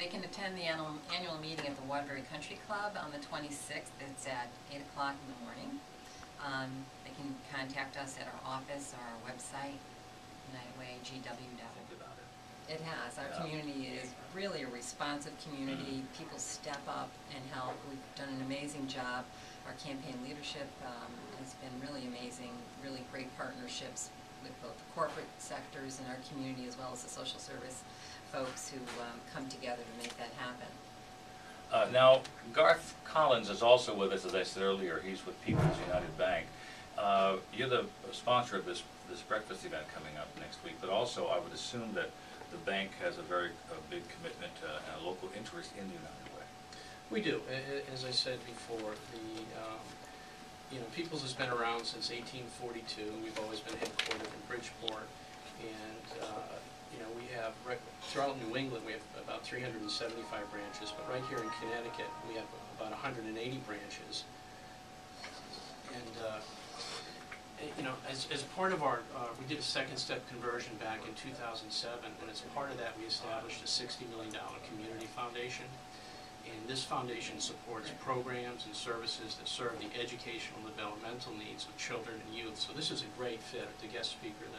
they can attend the annual meeting at the Waterbury Country Club on the 26th. It's at 8 o'clock in the morning. They can contact us at our office or our website, UnitedWayGW.org. It has. Our community is really a responsive community. People step up and help. We've done an amazing job. Our campaign leadership has been really amazing, really great partnerships with both the corporate sectors in our community as well as the social service folks who come together to make that happen. Now, Garth Collins is also with us, as I said earlier. He's with People's United Bank. You're the sponsor of this breakfast event coming up next week, but also I would assume that the bank has a very big commitment and a local interest in the United Way. We do. As I said before, People's has been around since 1842. We've always been headquartered in Bridgeport, and we have throughout New England we have about 375 branches, but right here in Connecticut we have about 180 branches. And as part of our, we did a second step conversion back in 2007, and as part of that we established a $60 million community foundation. And this foundation supports programs and services that serve the educational and developmental needs of children and youth. So this is a great fit, the guest speaker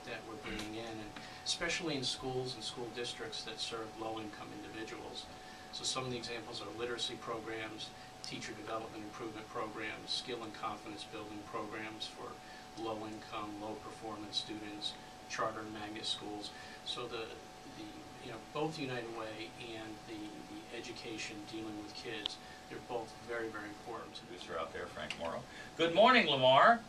that we're bringing in, and especially in schools and school districts that serve low-income individuals. So some of the examples are literacy programs, teacher development improvement programs, skill and confidence building programs for low-income, low-performance students, charter and magnet schools. So both United Way and the education dealing with kids, they're both very, very important. Producer out there, Frank Morrow. Good morning, Lamar.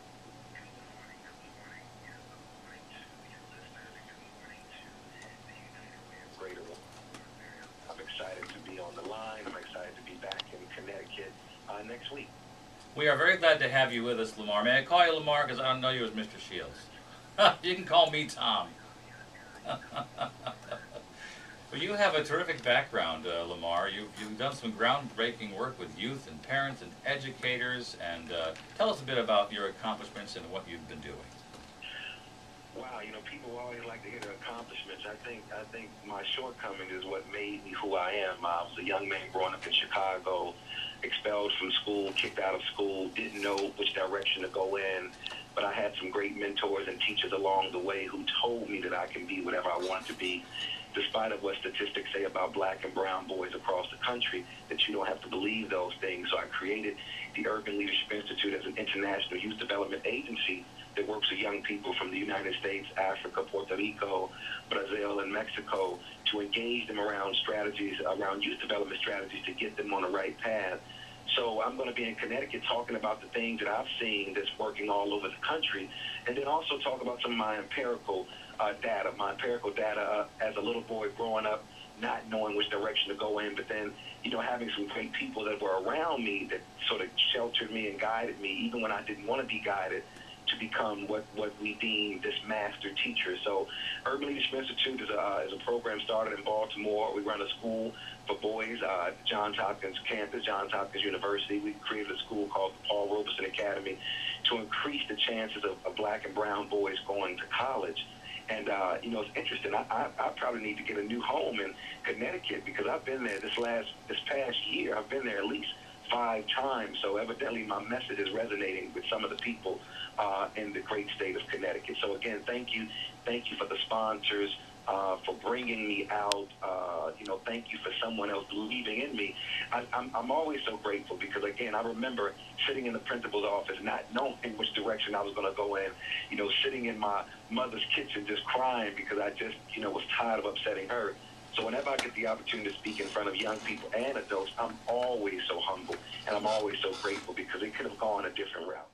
I'm excited to be on the line. I'm excited to be back in Connecticut next week. We are very glad to have you with us, Lamar. May I call you Lamar because I don't know you as Mr. Shields? You can call me Tom. Well, you have a terrific background, Lamar. You've done some groundbreaking work with youth and parents and educators. And tell us a bit about your accomplishments and what you've been doing. Wow, people always like to hear the accomplishments. I think my shortcoming is what made me who I am. I was a young man growing up in Chicago, expelled from school, kicked out of school, didn't know which direction to go in. But I had some great mentors and teachers along the way who told me that I can be whatever I want to be, despite of what statistics say about black and brown boys across the country, that you don't have to believe those things. So I created the Urban Leadership Institute as an international youth development agency that works with young people from the United States, Africa, Puerto Rico, Brazil, and Mexico to engage them around strategies, around youth development strategies to get them on the right path. So I'm going to be in Connecticut talking about the things that I've seen that's working all over the country, and then also talk about some of my empirical data as a little boy growing up, not knowing which direction to go in, but then, having some great people that were around me that sort of sheltered me and guided me, even when I didn't want to be guided, to become what we deem this master teacher. So Urban Leadership Institute is a program started in Baltimore. We run a school for boys at Johns Hopkins campus, Johns Hopkins University. We created a school called the Paul Robeson Academy to increase the chances of black and brown boys going to college. And, it's interesting. I probably need to get a new home in Connecticut because I've been there this past year. I've been there at least 5 times. So evidently my message is resonating with some of the people in the great state of Connecticut. So again, thank you for the sponsors, for bringing me out. Thank you for someone else believing in me. I'm always so grateful because, again, I remember sitting in the principal's office not knowing which direction I was going to go in, sitting in my mother's kitchen just crying because I just, was tired of upsetting her. So whenever I get the opportunity to speak in front of young people and adults, I'm always so humble and I'm always so grateful because it could have gone a different route.